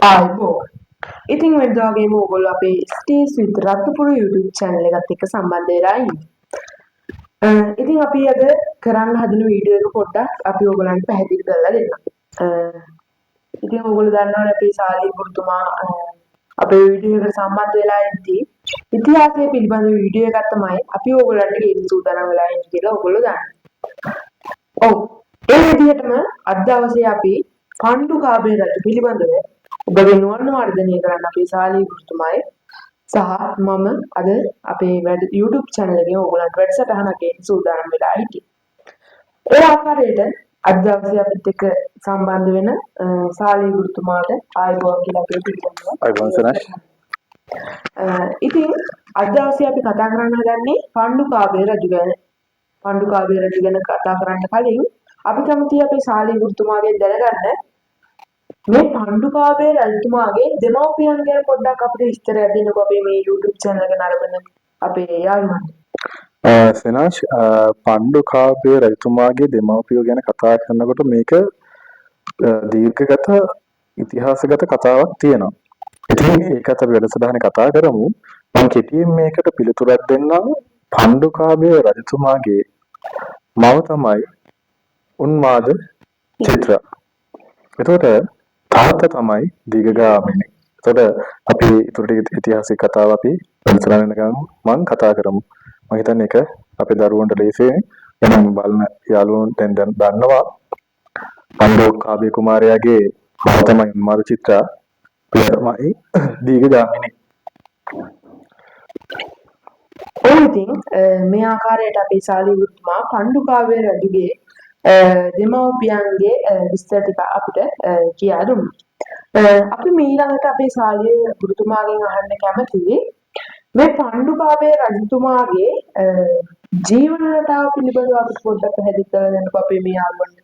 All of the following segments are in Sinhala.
ආයිබෝ. ඉතින් වෙනදා වගේම ඕගොල්ලෝ අපේ ස්ටේජ් විත් රත්නපුර YouTube channel එකත් එක්ක සම්බන්ධ වෙලා ඉන්නේ. ඉතින් අපි අද කරන්න හදන වීඩියෝ එක පොඩ්ඩක් අපි ඕගොල්ලන්ට පැහැදිලි කරලා දෙන්නම්. ඉතින් ඕගොල්ලෝ දන්නවනේ අපේ සාලී ගුරුතුමා අපේ වීඩියෝ එකට සම්බන්ධ වෙලා ඉද්දී ඉතිහාසය පිළිබඳ වීඩියෝ එකක් තමයි අපි ඕගොල්ලන්ට ගෙන්න සූදානම් වෙලා ඉන්නේ කියලා ඕගොල්ලෝ දන්නවා. ඔව්. ඒ විදිහටම අද දවසේ අපි පණ්ඩුකාභය රජු පිළිබඳව ඔබගේ නුවණ වර්ධනය කරන්න අපේ සාලී ගුරුතුමයි සහ මම අද අපේ YouTube channel එකේ ඕගොල්ලන්ට වැඩසටහනක් ගෙන්න සූදානම් වෙලා හිටියේ. ඒ ආකාරයට අද දවසේ අපිත් එක්ක සම්බන්ධ වෙන සාලී ගුරුතුමාට ආයුබෝවන් කියලා අපි පිළිගන්නවා. ආයුබෝවන් සනස්. ඉතින් අද දවසේ අපි කතා කරන්න හදන්නේ පණ්ඩුකාභය රජු ගැන. පණ්ඩුකාභය රජු ගැන කතා කරන්න කලින් අපි කැමතියි අපේ සාලී ගුරුතුමාගෙන් දැනගන්න මේ පණ්ඩුකාභය රජතුමාගේ දෙමව්පියන් ගැන පොඩ්ඩක් අපිට විස්තරයක් දෙන්නකෝ අපේ මේ YouTube channel එක නරඹන අපේ යාළුවන්ට. සනස් පණ්ඩුකාභය රජතුමාගේ දෙමව්පියෝ ගැන කතා කරනකොට මේක දීර්ඝගත ඉතිහාසගත කතාවක් තියෙනවා. ඉතින් ඒකත් අපි වැඩසටහනේ කතා කරමු. මම කෙටියෙන් මේකට පිළිතුරක් දෙන්නම්. පණ්ඩුකාභය රජතුමාගේ මව තමයි උන්මාද චිත්‍ර. එතකොට තාත්තා තමයි දීඝගාමිනී. එතකොට අපි ඊටු ඉතිහාසික කතාව අපි වැඩසටහන ගමු. මම කතා කරමු. මම හිතන්නේ ඒක අපේ දරුවන්ට ලේසියි. එහෙනම් බලන යාළුවෝ දැන් දන්නවා පණ්ඩුකාභය කුමාරයාගේ මව තමයි උන්මාද චිත්‍රා. පියමයි දීඝගාමිනී. ඉතින් මේ ආකාරයට අපේ සාලී ගුරුතුමා පණ්ඩුකාභය රජුගේ දෙමව්පියන්ගේ විස්තර ටික අපිට කියා දුන්නා. අපි ඊළඟට අපේ සාලී ගුරුතුමාගෙන් අහන්න කැමතියි මේ පණ්ඩුකාභය රජතුමාගේ ජීවන රටාව පිළිබඳව අපිට පොඩ්ඩක් පැහැදිලි කරලා දෙන්නකෝ අපේ මේ යාළුවන්ට.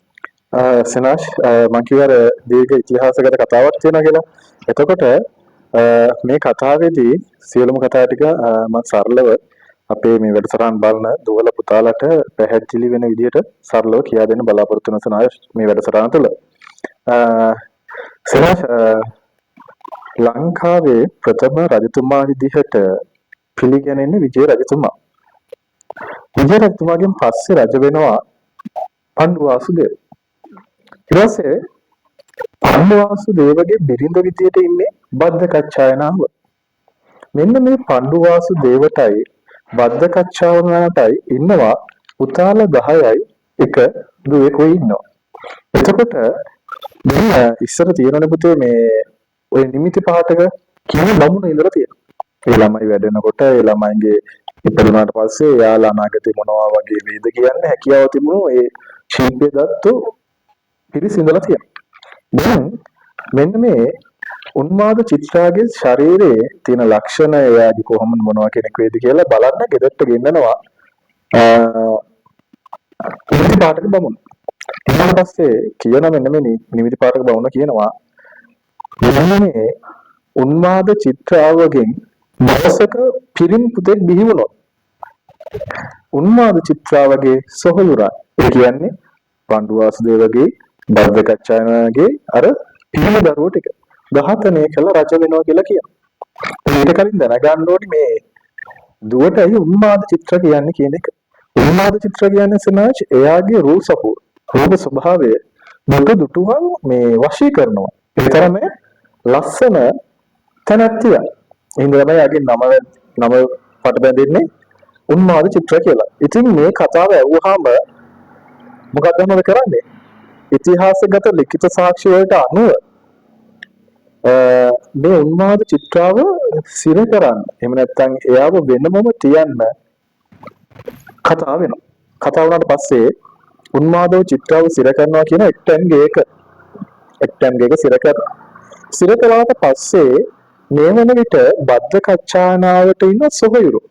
සනාෂ් මම කිව්වර දීර්ඝ ඉතිහාසගත කතාවක් තියෙනවා කියලා. එතකොට මේ කතාවේදී සියලුම කතා ටික මම සරලව අපේ මේ වැඩසටහන් බලන දුවල පුතාලට පැහැදිලි වෙන විදිහට සරලව කියා දෙන්න බලාපොරොත්තු වෙන සනාෂ් මේ වැඩසටහන තුළ. සනාෂ් ලංකාවේ ප්‍රථම රජතුමා විදිහට පිළිගැනෙන්නේ විජය රජතුමා. විජය රජතුමාගෙන් පස්සේ රජ වෙනවා පණ්ඩු වාසුදේව. ඊට පස්සේ පණ්ඩු වාසුදේවගේ බිරිඳ විදියට ඉන්නේ බද්දකච්චායනාව. මෙන්න මේ පණ්ඩු වාසුදේවටයි බද්දකච්චායනාවටයි ඉන්නවා පුතාල 10යි එක දුවෙකුයි ඉන්නවා. එතකොට දැන් ඉස්සර තියෙනනේ පුතේ මේ ඔය නිමිති පාඨක කියන බමුණ ඉඳලා තියෙනවා. ඒ ළමයි වැඩෙනකොට ඒ ළමයිගේ ඉපදුනාට පස්සේ එයාලා අනාගතේ මොනවා වගේ වේද කියන්නේ හැකියාව තිබුණු ඒ ශිල්පිය දත්තු පිරිස ඉඳලා තියෙනවා. දැන් මෙන්න මේ උන්මාද චිත්‍රාගේ ශරීරයේ තියෙන ලක්ෂණ එයාගේ කොහොමද මොනවා කෙනෙක් වේද කියලා බලන්න ගෙදරට ගෙන්නනවා නිමිති පාඨක බමුණ. ඊට පස්සේ කියන මෙන්න මේ නිමිති පාඨක බමුණ කියනවා මෙන්න මේ උන්මාද චිත්‍රාවගෙන් දවසක පිරින් පුතෙක් බිහි වුණොත් උන්මාද චිත්‍රාවගේ සොහොයුරා ඒ කියන්නේ පණ්ඩු වාසුදේවගේ බද්දකච්චායනාගේ අර පිරිමි දරුවෝ ටික ඝාතනය කළ රජ වෙනවා කියලා කියනවා. ඊට කලින් දැනගන්න ඕනේ මේ දුවට ඇයි උන්මාද චිත්‍ර කියන්නේ කියන එක. උන්මාද චිත්‍ර කියන්නේ සනාච් එයාගේ රූප ස්වභාවය දුටුවන් මේ වශී කරනවා. ඒ තරම ලස්සන තනත්තිය. එහෙනම් තමයි යාගේ නම පට බැඳෙන්නේ උන්මාද චිත්‍ර කියලා. ඉතින් මේ කතාව ඇහුවාම මොකක්ද මොකද කරන්නේ? ඉතිහාසගත ලිඛිත සාක්ෂි වලට අනුව මේ උන්මාද චිත්‍රාව සිර කරන්න. එහෙම නැත්නම් එයාව වෙනමම තියන්න කතා වෙනවා. කතා වුණාට පස්සේ උන්මාදව චිත්‍රාව සිර කරනවා කියන එක්ටැන්ගේ එක සිර කරනවා. සිර කළාට පස්සේ මේ වන විට බද්දකච්චායනාවට ඉන්න සොහොයුරු.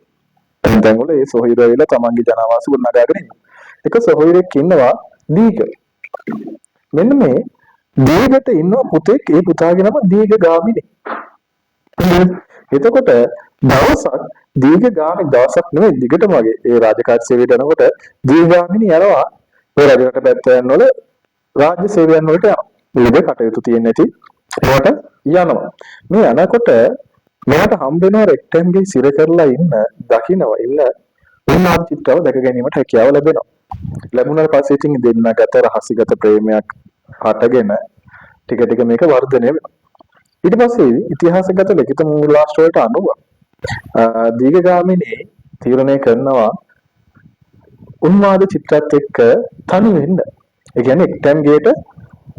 දැන් වල ඒ සොහොයුරු ඇවිල්ලා තමන්ගේ ජනාවාස ගොඩනගාගෙන ඉන්නවා. එක සොහොයුරෙක් ඉන්නවා දීඝ. මෙන්න මේ දීඝට ඉන්න පුතෙක් ඒ පුතාගේ නම දීඝගාමිනී. එතකොට දවසක් දීඝගාමිනී දවසක් නෙවෙයි දිගටම වගේ ඒ රාජකාරී සේවයට යනකොට දීඝගාමිනී යනවා ඒ රජරට පැත්තයන් වල රාජ්‍ය සේවයන් වලට යනවා. ඊට කටයුතු තියෙන්නේ නැති ඒකට යනවා. මේ යනකොට මෙයාට හම්බ වෙනවා රෙක්ටැන්ගේ සිර කරලා ඉන්න දකින්නවා ඉන්න උන්මාද චිත්‍රව දැක ගැනීමට හැකියාව ලැබෙනවා. ලැබුණාට පස්සේ ඉතින් දෙන්නකට රහසිගත ප්‍රේමයක් හටගෙන ටික ටික මේක වර්ධනය වෙනවා. ඊට පස්සේ ඉතිහාසගත ලිඛිත මූලාශ්‍ර වලට අනුව දීඝගාමිනී තීරණය කරනවා උන්මාද චිත්‍රات එක්ක තනි වෙන්න. ඒ කියන්නේ එක්ටම් ගේට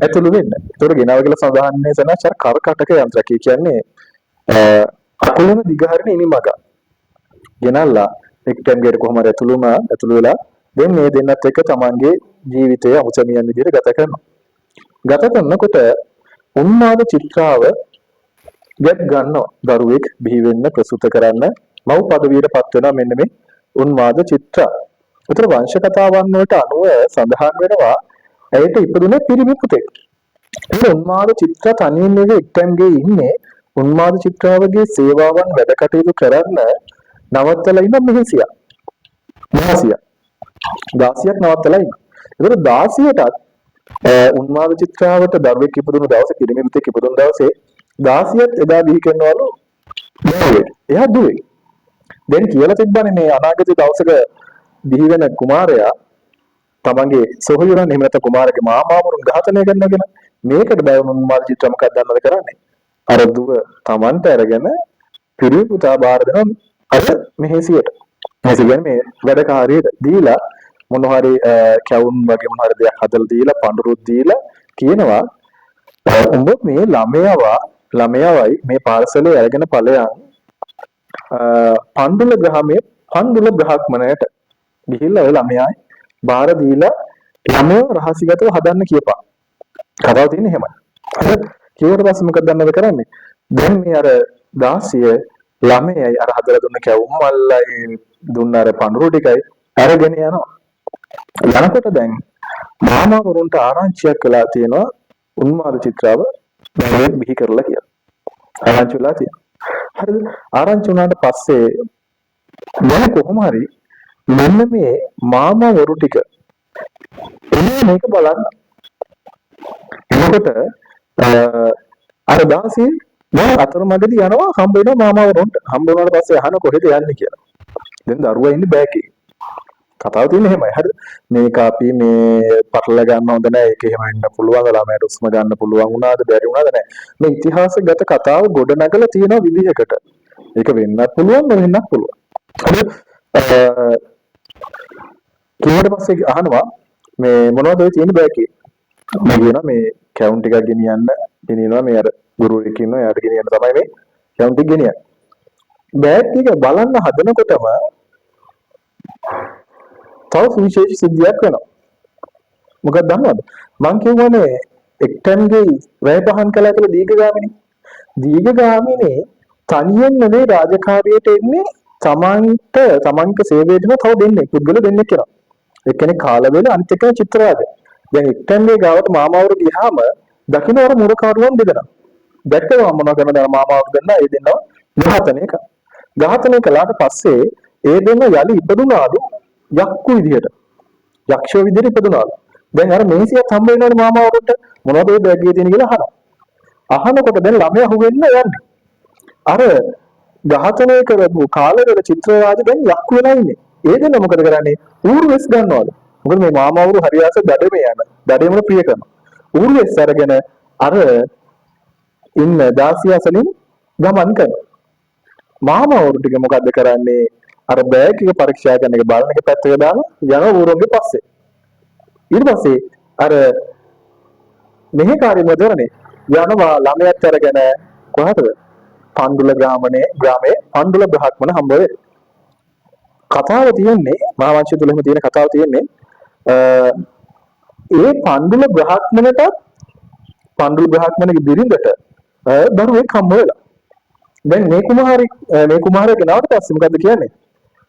ඇතුළු වෙන්න. ඒතකොට ගෙනාව කියලා සඳහන් වෙන සනචර කරකටක යන්ත්‍රයක්. ඒ කියන්නේ අකුලන දිගහරින ඉනිමග. ගෙනල්ලා එක්ටම් ගේට කොහොමද ඇතුළු වෙලා දැන් මේ දෙන්නත් එක්ක තමන්ගේ ජීවිතය අමුසමියන් විදිහට ගත කරනවා. ගත කරනකොට උන්මාද චිත්‍රාව ගැත් ගන්නවා. දරුවෙක් බිහි වෙන්න ප්‍රසූත කරන්න මව් පදවියටපත් වෙනවා මෙන්න මේ උන්මාද චිත්‍ර. උතර වංශ කතාවන් වලට අනුව සඳහන් වෙනවා ඇයට ඉපදුනේ පිරිමි පුතෙක්. ඒ උන්මාද චිත්‍ර තනියෙන් එක එක්ටම්ගේ ඉන්නේ උන්මාද චිත්‍රාවගේ සේවාවන් වැඩ කටයුතු කරන්න නවත්තලා ඉන්න මෙහෙසියා. දාසියක් නවත්තලා ඉන්න. ඒතර දාසියටත් උන්මාද චිත්‍රාවට දරුවෙක් ඉපදුණු දවසේ පිරිමි පුතෙක් ඉපදුණු දවසේ දාසියත් එදා බිහි කරනවලු දුවේ. එයා දුවේ. දැන් කියලා තිබ්බනේ මේ අනාගත දවසක බිහි වෙන කුමාරයා තමන්ගේ සොහොයුරන් එහෙම නැත්නම් කුමාරගේ මාමාවරුන් ඝාතනය කරනගෙන මේකට බය වුණු උන්මාද චිත්‍ර මොකක්ද දන්නවද කරන්නේ? අර දුව තමන්ට අරගෙන පිරිමි පුතා බාර දෙනවා අර මෙහෙසියට. මෙහෙසිය කියන්නේ මේ වැඩකාරියට දීලා මොන හරි කැවුම් වගේ මොන හරි දෙයක් හදලා දීලා පඳුරුත් දීලා කියනවා උඹ මේ ළමයාවයි මේ පාර්සලේ අරගෙන ඵලයන් පණ්ඩුල ග්‍රහමේ පණ්ඩුල බ්‍රහ්මණයට ගිහිල්ලා ඔය ළමයායි බාර දීලා ළමයා රහසිගතව හදන්න කියපන්. කතාව තියෙන්නේ එහෙමයි. හරි. කිව්වට පස්සේ මොකද දන්නවද කරන්නේ? දැන් මේ අර දාසිය ළමයයි අර හදලා දුන්න කැවුම් මල්ලයි දුන්න අර පඳුරු ටිකයි අරගෙන යනවා. යනකොට දැන් මාමා වරුන්ට ආරංචියක් කළා තියෙනවා උන්මාද චිත්‍රාව දැන් බිහි කරලා කියලා. ආරංචි වෙලා තියෙනවා. හරිද? ආරංචි වුණාට පස්සේ මම කොහොම හරි මෙන්න මේ මාමා වරු ටික මේක බලන්න. එතකොට අර දාසිය මම අතරමැදදී යනවා හම්බ වෙනවා මාමා වරුන්ට. හම්බ වුණාට පස්සේ අහන කොහෙද යන්නේ කියලා. දැන් දරුවා ඉන්නේ බෑකේ. කතාව තියෙන්නේ එහෙමයි. හරිද? මේක අපි මේ පටල ගන්න හොඳ නැහැ. ඒක එහෙම වෙන්න පුළුවන්. ළමයට උස්ම ගන්න පුළුවන් වුණාද බැරි වුණාද නැහැ. මේ ඉතිහාසගත කතාව ගොඩ නැගලා තියෙන විදිහකට. ඒක වෙන්නත් පුළුවන් නොවෙන්නත් පුළුවන්. හරිද? ඊට පස්සේ අහනවා මේ මොනවද ඔය තියෙන බෑකේ? මම කියනවා මේ කැවුම් ටිකක් ගෙනියනවා මේ අර ගුරුවරයෙක් ඉන්නවා. එයාට ගෙනියන්න තමයි මේ කැවුම් ටික ගෙනියන්නේ. බෑග් ටික බලන්න හදනකොටම තව සුවිශේෂී සිද්ධියක් වෙනවා. මොකක්ද දන්නවද? මං කියවනේ එක්ටම්ගේ වැය පහන් කළා කියලා දීඝගාමිනී. දීඝගාමිනී තනියෙන් නෙවෙයි රාජකාරියට එන්නේ තමන්ට සේවය දෙන තව දෙන්නෙක් පුද්ගල දෙන්නෙක් කියලා. එක්කෙනෙක් කාලවේල අනිත් එක්කෙනෙක් චිත්‍රරාජ. දැන් එක්ටම්ගේ ගාවට මාමාවරු ගියාම දකින්න අර මුරකාරුවන් දෙදෙනා. දැක්කම මොනවා කරනද මාමාවරු දෙන්න ඒ දෙන්නා ඝාතනය කළාට පස්සේ ඒ දෙන්න යලි ඉපදුනාලු යක්කු විදියට. යක්ෂෝ විදියට ඉපදුනාලු. දැන් අර මේසියත් හම්බ වෙනවනේ මාමාවරුන්ට මොනවද ඔය බෑග් එකේ තියෙන කියලා අහනවා. අහනකොට දැන් ළමයා හුවෙන්න යන්නේ. අර ඝාතනය කරපු කාලවල චිත්‍රරාජ දැන් යක්කු වෙලා ඉන්නේ. ඒ දෙන්න මොකද කරන්නේ? ඌරුවෙස් ගන්නවලු. මොකද මේ මාමාවරු හරියාස දඩේම ප්‍රිය කරනවා. ඌරුවෙස් අරගෙන අර ඉන්න දාසියසලින් ගමන් කරනවා. මාමාවරු ටික මොකද්ද කරන්නේ? අර බෑග් එක පරීක්ෂා කරන එක බලන එක පැත්තක දාලා යනවා ඌරුවගේ පස්සේ. ඊට පස්සේ අර මෙහෙකාරී මොදරනේ යනවා ළමයාත් අරගෙන කොහටද? පණ්ඩුල ග්‍රාමයේ පණ්ඩුල බ්‍රහ්මණ හම්බ වෙයි. කතාව තියෙන්නේ මහාවංශය තුලම තියෙන කතාව තියෙන්නේ ඒ පණ්ඩුල බ්‍රහ්මණගේ බිරිඳට දරුවෙක් හම්බ වෙලා. දැන් මේ කුමාරයා ගෙනාවට පස්සේ මොකද්ද කියන්නේ?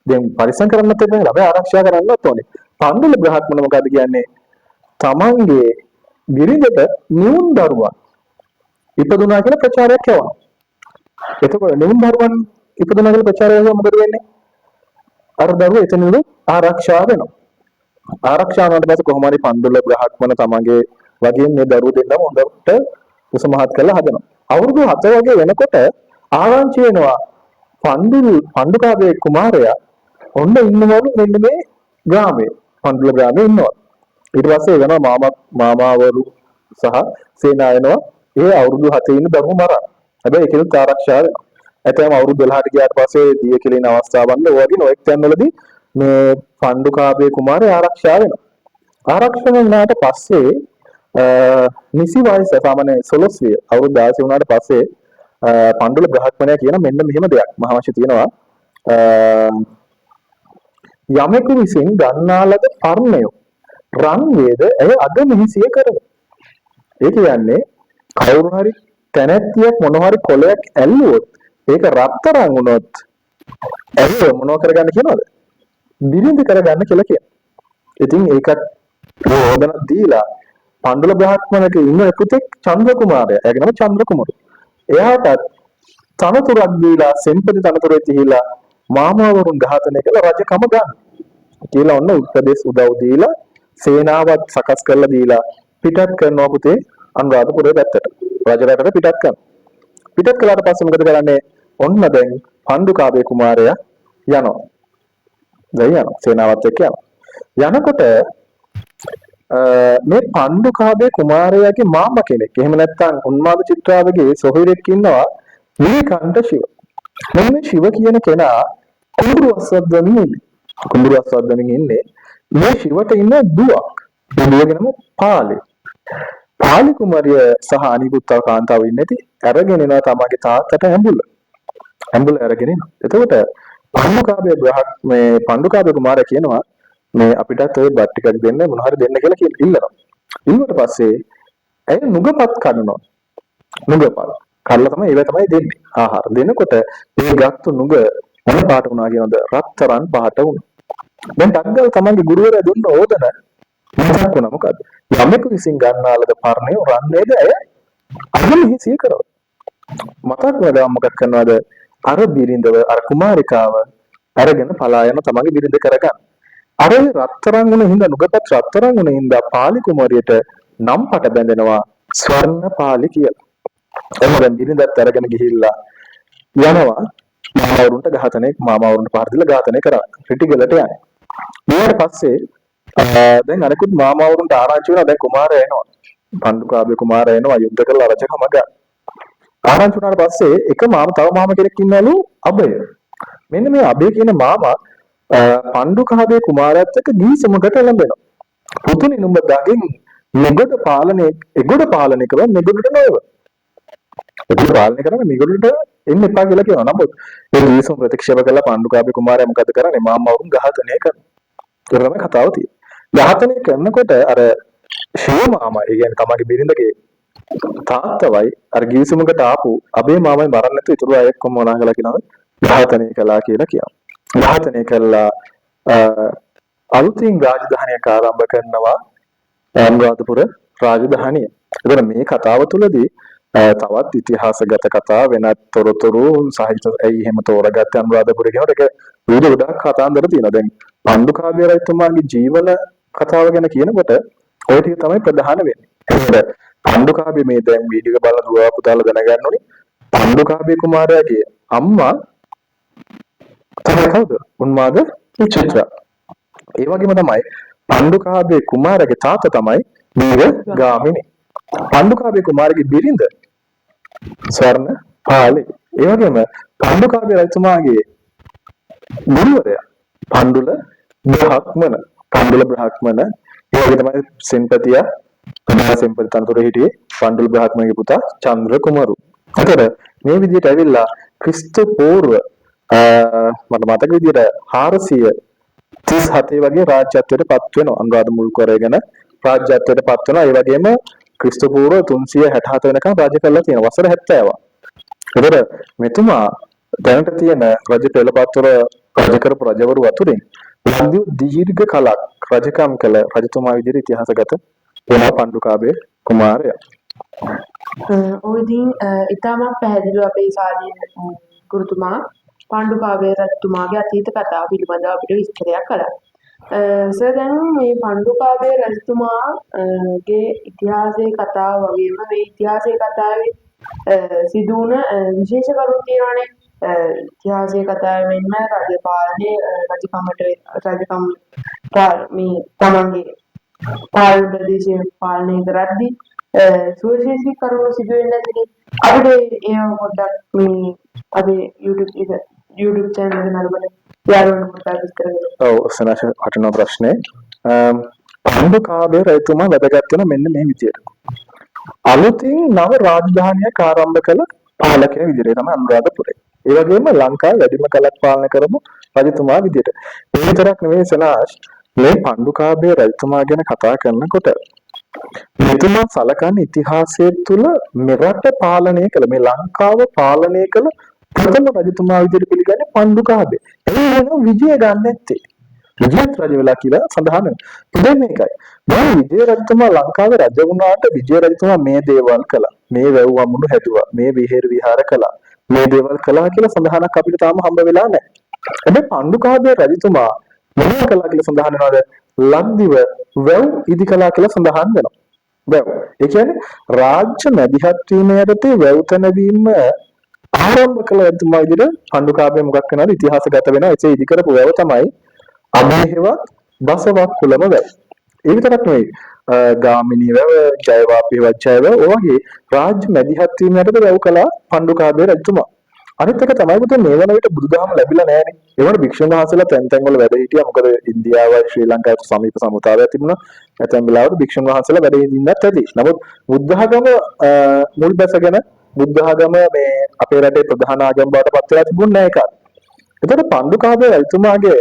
දැන් පරිස්සම් කරන්නත් එපා ළමයා ආරක්ෂා කරන්නත් ඕනේ. පණ්ඩුල බ්‍රහ්මණ මොකද්ද කියන්නේ? තමන්ගේ බිරිඳට නියුන් දරුවන් ඉපදුනා කියලා ප්‍රචාරයක් යවනවා. එතකොට නියුන් දරුවන් ඉපදුනා කියලා ප්‍රචාරය යවුවා මොකද වෙන්නේ? අර දරුවා එතනලු ආරක්ෂා වෙනවා. ආරක්ෂා වුණාට පස්සේ කොහොම හරි පණ්ඩුල බ්‍රහ්මණ තමන්ගේ වගේ මේ දරුවෝ දෙන්නම හොඳට උසමහත් කරලා හදනවා. අවුරුදු 7 වගේ වෙනකොට ආරංචි වෙනවා පණ්ඩුකාභය කුමාරයා ඔන්න ඉන්නවලු මෙන්න මේ ග්‍රාමයේ පණ්ඩුල ග්‍රාමයේ ඉන්නවා. ඊට පස්සේ වෙනවා මාමාවරු සහ සේනායනවා ඒ අවුරුදු 7 ඉන්න දරුවෝ මරා. හැබැයි ඒකෙත් ආරක්ෂා වෙනවා. ඇතැම් අවුරුදු 12ට ගියාට පස්සේ දිය කෙලින අවස්ථාවන් වල වගේ නොඑක් තැන්වලදී මේ පණ්ඩුකාභය කුමාරයා ආරක්ෂා වෙනවා. ආරක්ෂා වුණාට පස්සේ නිසි වයස සාමාන්‍ය 16 අවුරුදු 16 වුණාට පස්සේ පණ්ඩුල බ්‍රහ්මණයා කියන මෙන්න මෙහෙම දෙයක් මහවංශය තියෙනවා යමෙකු විසින් ගන්නා ලද පර්ණය රන් වේද එය අද මෙහිසිය කරන. ඒ කියන්නේ කවුරු හරි තැනැත්තියක් මොන හරි කොලයක් ඇල්ලුවොත් ඒක රත්තරන් වුණොත් ඒක මොනව කරගන්න කියනවද? බිරිඳ කරගන්න කියලා කියනවා. ඉතින් ඒකත් ප්‍රෝධන දීලා පණ්ඩුල බ්‍රහ්මණයක ඉන්න පුතෙක් චන්ද්‍ර කුමාරයා. එයාගේ නම චන්ද්‍ර කුමාර. එයාට තනතුරක් දීලා සෙන්පති තනතුරේ තිහිලා මාමාවරුන් ඝාතනය කළ රජකම ගන්න. කියලා ඔන්න උපදේශ උදව් දීලා සේනාවත් සකස් කරලා දීලා පිටත් කරනවා පුතේ අනුරාධපුරේ පැත්තට. රජරටට පිටත් කරනවා. පිටත් කළාට පස්සේ මොකද කරන්නේ? ඔන්න දැන් පණ්ඩුකාභය කුමාරයා යනවා. දැන් යනවා සේනාවත් එක්ක යනවා. යනකොට මේ පණ්ඩුකාභය කුමාරයාගේ මාමා කෙනෙක්. එහෙම නැත්නම් උන්මාද චිත්‍රාවගේ සොහොයුරෙක් ඉන්නවා නීලකණ්ඨ ශිව. මෙන්න මේ ශිව කියන කෙනා කුඹුරු අස්වද්දමින් ඉන්නේ. කුඹුරු අස්වද්දමින් ඉන්නේ. මේ ශිවට ඉන්න දුවක්. දුවගේ නම පාලි. පාලි කුමාරිය සහ අනිකුත් කාන්තාව ඉන්නේ නැති අරගෙන එනවා තමගේ තාත්තට ඇඹුල. ඇඹුල අරගෙන එනවා. එතකොට පණ්ඩුකාභය කුමාරයා කියනවා මේ අපිටත් ඔය බත් ටිකක් දෙන්න මොන හරි දෙන්න කියලා ඉල්ලනවා. ඊට පස්සේ ඇය නුගපත් කනවා. නුගපත් කල්ලා තමයි ඒව තමයි දෙන්නේ. ආහාර දෙනකොට මේ ගත්තු නුග මොන පාට වුණා කියනද? රත්තරන් පාට වුණා. දැන් ඩග්ගල් තමන්ගේ ගුරුවරයා දුන්න ඕදන මොකක් වුණා මොකද්ද? යමෙකු විසින් ගන්නාලද පර්ණය රන් වේද ඇය අගමෙහි සිය කරව. මතක් වෙලා මොකක් කරනවද? අර බිරිඳව අර කුමාරිකාව අරගෙන පලා යන තමන්ගේ බිරිඳ කරගන්න. අර රත්තරන් වුණ හින්දා නුගපත් රත්තරන් වුණ හින්දා පාලි කුමාරියට නම් පට බැඳෙනවා ස්වර්ණ පාලි කියලා. එහම දැන් බිරිඳත් අරගෙන ගිහිල්ලා යනවා මාමාවරුන්ට පහර දීලා ඝාතනය කරා. රිටිගලට යන්නේ. ඊට පස්සේ දැන් අනිකුත් මාමාවරුන්ට ආරංචි වෙනවා දැන් කුමාරයා එනවා. පණ්ඩුකාභය කුමාරයා එනවා යුද්ධ කරලා රජකම ගන්න. ආරංචි වුණාට පස්සේ එක තව මාම කෙනෙක් ඉන්නලු අබය. මෙන්න මේ අබය කියන මාමා පණ්ඩුකාභය කුමාරයාත් එක්ක ගීසමකට එළඹෙනවා. පුතුනි නුඹ ගඟෙන් එගොඩ පාලනය කරලා මෙගොඩට නොයව. ඒක පාලනය කරන්නේ මේගොල්ලන්ට එන්න එපා කියලා කියනවා. නමුත් ඒ ගීසම ප්‍රතික්ෂේප කළා පණ්ඩුකාභය කුමාරයා මොකද කරන්නේ? මාමාවරුන් ඝාතනය කරනවා. ඒක තමයි කතාව තියෙන්නේ. ඝාතනය කරනකොට අර ශිව මාමා, ඒ කියන්නේ තමගේ බිරිඳගේ තාත්තවයි අර ගීසමකට ආපු අබේ මාමයි මරන්න නැතුව ඉතුරු අය එක්කම මොනා කළා කියනවද? ඝාතනය කළා කියලා කියනවා. ඝාතනය කළා අලුතින් රාජධානියක් ආරම්භ කරනවා අනුරාධපුර රාජධානිය. එතන මේ කතාව තුළදී තවත් ඉතිහාසගත කතා වෙනත් තොරතුරු සහිත ඇයි එහෙම තෝරගත්තේ අනුරාධපුර කියනකොට ඒක විවිධ ගොඩක් කතාන්දර තියෙනවා. දැන් පණ්ඩුකාභය රජතුමාගේ ජීවන කතාව ගැන කියනකොට ඔය ටික තමයි ප්‍රධාන වෙන්නේ. ඒකට පණ්ඩුකාභය මේ දැන් වීඩියෝ එක බලලා දුව පුතාලා දැනගන්න ඕනේ. පණ්ඩුකාභය කුමාරයාගේ අම්මා තමයි කවුද? උන්මාද චිත්‍රා. ඒ වගේම තමයි පණ්ඩුකාභය කුමාරයාගේ තාත්තා තමයි වීරගාමිණී. පණ්ඩුකාභය කුමාරගේ බිරිඳ ස්වර්ණ පාලි. ඒ වගේම පණ්ඩුකාභය රජතුමාගේ ගුරුවරයා පණ්ඩුල බ්‍රහ්මණ. ඒ වගේ තමයි සෙන්පතියා සෙන්පති තනතුරේ හිටියේ පණ්ඩුල බ්‍රහ්මණගේ පුතා චන්ද්‍ර කුමාරු. අතර මේ විදිහට ඇවිල්ලා ක්‍රිස්තු පූර්ව මට මතක විදිහට 437 වගේ රාජ්‍යත්වයට පත් වෙනවා. අනුරාධ මුල් කරගෙන රාජ්‍යත්වයට පත් වෙනවා. ඒ වගේම ක්‍රිස්තු පූර්ව 367 වෙනකම් රාජ්‍ය කරලා තියෙනවා. වසර 70ක්. ඒතර මෙතුමා දැනට තියෙන රජ පෙළපත්වල රජ කරපු රජවරු අතුරින් ලන්දිව දීර්ඝ කලක් රජකම් කළ රජතුමා විදිහට ඉතිහාසගත වෙනවා පණ්ඩුකාභය කුමාරයා. ඔය ඉතින් ඊටමත් පැහැදිලිව අපේ සාදීන ගුරුතුමා පණ්ඩුකාභය රජතුමාගේ අතීත කතාව පිළිබඳව අපිට විස්තරයක් කළා. සර් දැන් මේ පණ්ඩුකාභය රජතුමාගේ ඉතිහාසයේ කතාව වගේම මේ ඉතිහාසයේ කතාවේ සිදු වුණ විශේෂ කරුණු තියෙනවානේ. ඉතිහාසයේ කතාවේ මෙන්ම රජ පාලනයේ රජකම් මේ තමන්ගේ පාලන ප්‍රදේශය පාලනය කරද්දී සුවිශේෂී කරුණු සිදු වෙන්න ඇතිනේ. අපිට ඒව පොඩ්ඩක් මේ අපේ YouTube channel එක නරඹන යාළුවන්ට පොඩ්ඩක් විස්තර කරන්න. ඔව් සනාශ වටිනා ප්‍රශ්නේ. පණ්ඩුකාභය රජතුමා වැදගත් වෙන මෙන්න මේ විදියට. අලුතින් නව රාජධානියක් ආරම්භ කළ පාලකයා විදියට තමයි අනුරාධපුරේ. ඒ වගේම ලංකාවේ වැඩිම කලක් පාලනය කරපු රජතුමා විදියට. ඒ විතරක් නෙවෙයි සනාශ් මේ පණ්ඩුකාභය රජතුමා ගැන කතා කරනකොට මෙතුමා සලකන්නේ ඉතිහාසය තුළ මෙරට පාලනය කළ මේ ලංකාව පාලනය කළ ප්‍රථම රජතුමා විදියට පිළිගන්නේ පණ්ඩුකාභය. ඒ වෙන විජය ගන්න නැත්තේ. විජයත් රජ වෙලා කියලා සඳහන් වෙනවා. මේකයි. දැන් විජය රජතුමා ලංකාවේ රජ වුණාට විජය රජතුමා මේ දේවල් කළා. මේ වැව් වමුණු හැදුවා. මේ විහෙර විහාර කළා. මේ දේවල් කළා කියලා සඳහනක් අපිට තාම හම්බ වෙලා නැහැ. හැබැයි පණ්ඩුකාභය රජතුමා මොනවද කළා කියලා සඳහන් වෙනවද? ලක්දිව වැව් ඉදි කළා කියලා සඳහන් වෙනවා. වැව්. ඒ කියන්නේ රාජ්‍ය මැදිහත් වීම යටතේ වැව් තැනවීම ආරම්භ කළ රජතුමා විදිහට පණ්ඩුකාභය මොකක් වෙනවද ඉතිහාසගත වෙනවා. එසේ ඉදි කරපු වැව තමයි අභයහෙවත් බසවක් කුලම වැව. ඒ විතරක් නෙවෙයි ගාමිණී වැව, ජයවාපිහෙවත් ජය වැව ඔයගේ රාජ්‍ය මැදිහත් වීම යටතේ වැව් කළා පණ්ඩුකාභය රජතුමා. අනිත් එක තමයි පුතේ මේ වන විට බුදුදහම ලැබිලා නැහැනේ. ඒ වුණාට භික්ෂුන් වහන්සේලා තැන් තැන් වල වැඩ හිටියා. මොකද ඉන්දියාවයි ශ්‍රී ලංකාවට සමීප සමුදායක් තිබුණා. ඇතැම් වෙලාවට භික්ෂුන් වහන්සේලා වැඩ ඉඳින්නත් ඇති. නමුත් බුද්ධ ආගම මුල් බැසගෙන බුද්ධ ආගම මේ අපේ රටේ ප්‍රධාන ආගම බවට පත් වෙලා තිබුණේ නැහැ ඒකත්. එතකොට පණ්ඩුකාභය රජතුමාගේ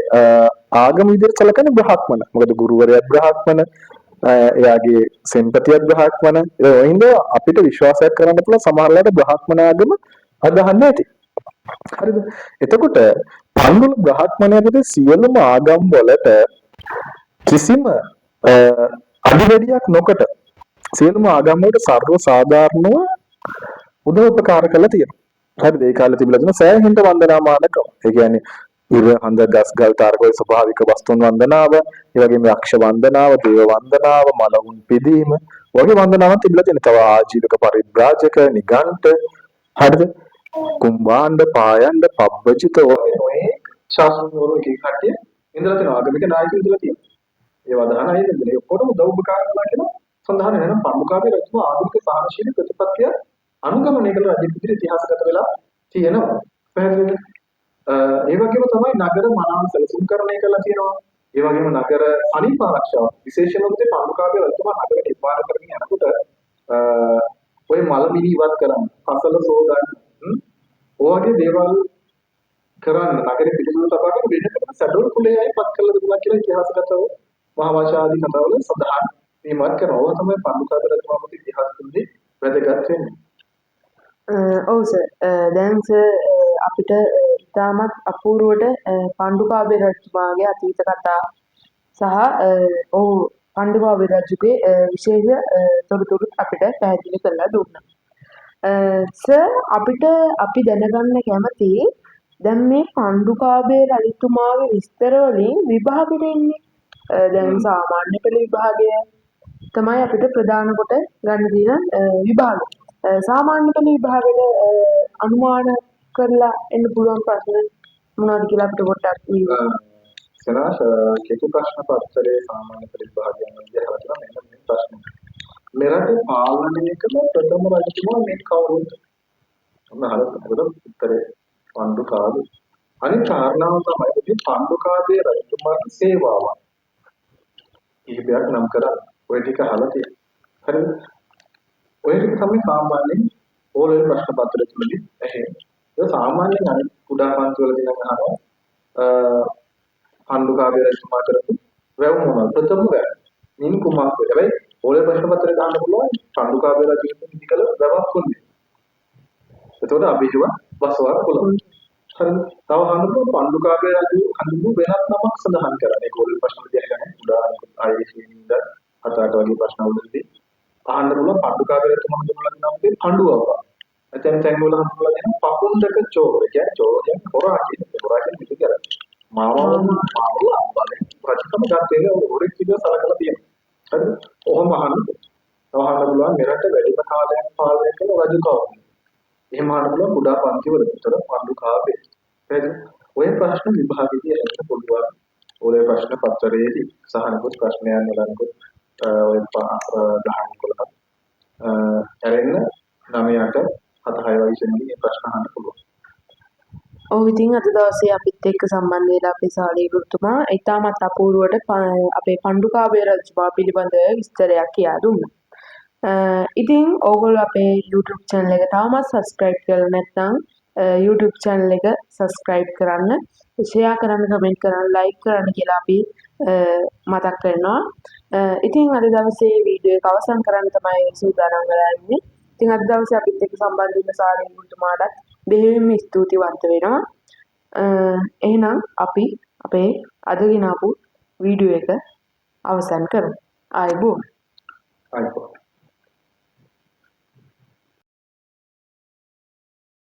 ආගම විදිහට සැලකන්නේ බ්‍රාහ්මණ. මොකද ගුරුවරයා බ්‍රාහ්මණ, එයාගේ සෙන්පතියක් බ්‍රාහ්මණ. ඒ වයින්ද අපිට විශ්වාසයක් කරන්න පුළුවන් සමහරවිට බ්‍රාහ්මණ ආගම අදහන්නේ නැති. හරිද? එතකොට පණ්ඩුල බ්‍රාහ්මණයාගේ සියලුම ආගම් වලට කිසිම අඩුවැඩියක් නොකොට සියලුම ආගම් වලට සර්ව සාධාරණව උදව් උපකාර කළා තියෙනවා. හරිද? ඒ කාලේ තිබිලා තියෙන සෑහෙන වන්දනාමානකම්. ඒ කියන්නේ ඉර හඳ ගස් ගල් තාරකෝයි ස්වභාවික වස්තුන් වන්දනාව, ඒ වගේම යක්ෂ වන්දනාව, දේව වන්දනාව, මලවුන් පිදීම වගේ වන්දනාවක් තිබිලා තියෙනවා. තව ආජීවක පරිබ්‍රාජක, නිගණ්ඨ, හරිද? කුම්භාණ්ඩ, පායණ්ඩ, පබ්බජිත ඔය ශාස්ත්‍රවල එක කට්ටිය ඉඳලා තියෙනවා. ආගමික නායකයෝ ඉඳලා තියෙනවා. ඒ වදහන අයිද ඉඳලා ඔක්කොටම උදව් උපකාර කළා කියලා සඳහන් වෙනවා. පණ්ඩුකාභය රජතුමා ආගමික සාහනශීලී ප්‍රතිපත්තිය අනුගමනය කළ රජ විදිහට ඉතිහාසගත වෙලා තියෙනවා. පැහැදිලිද? ඒ වගේම තමයි නගර මනාව සැලසුම්කරණය කරලා තියෙනවා. ඒ වගේම නගර සනීප ආරක්ෂාව විශේෂයෙන්ම පණ්ඩුකාභය රජතුමා නගර නිර්මාණය කරගෙන යනකොට ඔය මල මිනි ඉවත් කරන්න, පසල සෝදන්න, ඔයගේ දේවල් කරන්න නගරෙ පිළිතුරු තබාගෙන වෙනකොට සැඩොල් කුලයයි පත් කළා දුන්නා කියලා ඉතිහාසගතව මහාවංශාදී කතාවල සඳහන් වීමක් කරනවා. ඔය තමයි පණ්ඩුකාභය රජතුමාගේ ඉතිහාසෙදී වැදගත් වෙන්නේ. ඔව් සර්. දැන් සර් අපිට ඉතාමත් අපූර්වට පණ්ඩුකාභය රජතුමාගේ අතීත කතා සහ ඔහු පණ්ඩුකාභය රජුගේ විශේෂ තොරතුරු අපිට පැහැදිලි කරලා දුන්නා. සර් අපි දැනගන්න කැමති දැන් මේ පණ්ඩුකාභය රජතුමාගේ විස්තර වලින් විභාගෙට එන්නේ. දැන් සාමාන්‍ය පෙළ විභාගය තමයි අපිට ප්‍රධාන කොට ගන්න තියෙන විභාගය. සාමාන්‍ය පෙළ විභාගෙට අනුමාන කරලා එන්න පුළුවන් ප්‍රශ්න මොනවද කියලා අපිට පොඩ්ඩක් සනාශ කෙටි ප්‍රශ්න පත්‍රයේ සාමාන්‍ය පෙළ විභාගයෙන් ඉඳලා තියෙනවා. මෙන්න මේ ප්‍රශ්න. මෙරට පාලනය කළ ප්‍රථම රජතුමා මේ කවුරුද? ඔන්න අහලා උත්තරේ පණ්ඩුකාභය. අනිත් කාරණාව තමයි පණ්ඩුකාභය රජතුමාගේ සේවාව. ඊපියක් නම් කරා ඔය ටික අහලා තියෙනවා. හරිද? ඔය ටික තමයි සාමාන්‍යයෙන් ඕලෙල් ප්‍රශ්න පත්‍රයේ තුලදී ඇහෙන්නේ. ඒක සාමාන්‍යයෙන් අනිත් කුඩා පන්ති වලදී නම් අහනවා පණ්ඩුකාභය රජතුමා කරපු වැව් මොනවද? ප්‍රථම වැව්. නින් කුමක්ද? හැබැයි ඕලෙල් ප්‍රශ්න පත්‍රයේ දාන්න පුළුවන් පණ්ඩුකාභය රජතුමා ඉදි කළ වැවක් කොන්නේ. එතකොට අභිජව බසවර කුලම. හරිද? තව අහනකොට පණ්ඩුකාභය රජු හඳුන්වු වෙනත් නමක් සඳහන් කරන්නේ. ඕලෙල් ප්‍රශ්න වලදී අහගන්නේ උදාහරණ ISC හතරට වගේ ප්‍රශ්න වලදී අහන්න පුළුවන් පණ්ඩුකාභය රජතුමා හඳුන්වලා දෙනවා මේ පණ්ඩුවව. එතෙන් තැන් වල හඳුන්වලා දෙන පකුණ්ඩක චෝර. ඒ කියන්නේ චෝර කියන්නේ හොරා කියන්නේ. හොරා කියන්නේ පිටු කරා. මාවල අම්බලේ රජකම ගත්තේ ඔරෙක් කියලා සලකලා තියෙනවා. හරිද? ඔහොම අහන්න. තව අහන්න පුළුවන් මෙරට වැඩිම කාලයක් පාලනය කළ රජු කවුද? එහෙම අහන්න පුළුවන් කුඩා පන්තිවල විතර පන්දු කාපේ. හරිද? ඔය ප්‍රශ්න විභාගෙදී අහන්න පුළුවන්. ඔය ප්‍රශ්න පත්‍රයේදී සහනිකුත් ප්‍රශ්නයන් වලන්කුත් ඔය 10 11 ඇරෙන්න 9ට 7 6 වයිසෙන්දී මේ ප්‍රශ්න අහන්න පුළුවන්. ඔව් ඉතින් අද දවසේ අපිත් එක්ක සම්බන්ධ වෙලා අපේ ශාලී ගුරුතුමා ඉතාමත් අපූර්වට අපේ පණ්ඩුකාභය රජතුමා පිළිබඳව විස්තරයක් කියා දුන්නා. ඉතින් ඕගොල්ලෝ අපේ YouTube channel එක තවමත් subscribe කරලා නැත්නම් YouTube channel එක subscribe කරන්න, share කරන්න, comment කරන්න, like කරන්න කියලා අපි මතක් කරනවා. ඉතින් අද දවසේ වීඩියෝ එක අවසන් කරන්න තමයි සූදානම් වෙලා ඉන්නේ. ඉතින් අද දවසේ අපිත් එක්ක සම්බන්ධ වෙන්න ශාලී ගුරුතුමාටත් බෙහෙවින්ම ස්තුතිවන්ත වෙනවා. එහෙනම් අපි අපේ අද ගෙනාපු වීඩියෝ එක අවසන් කරමු. ආයුබෝවන්. ආයිබෝවන්.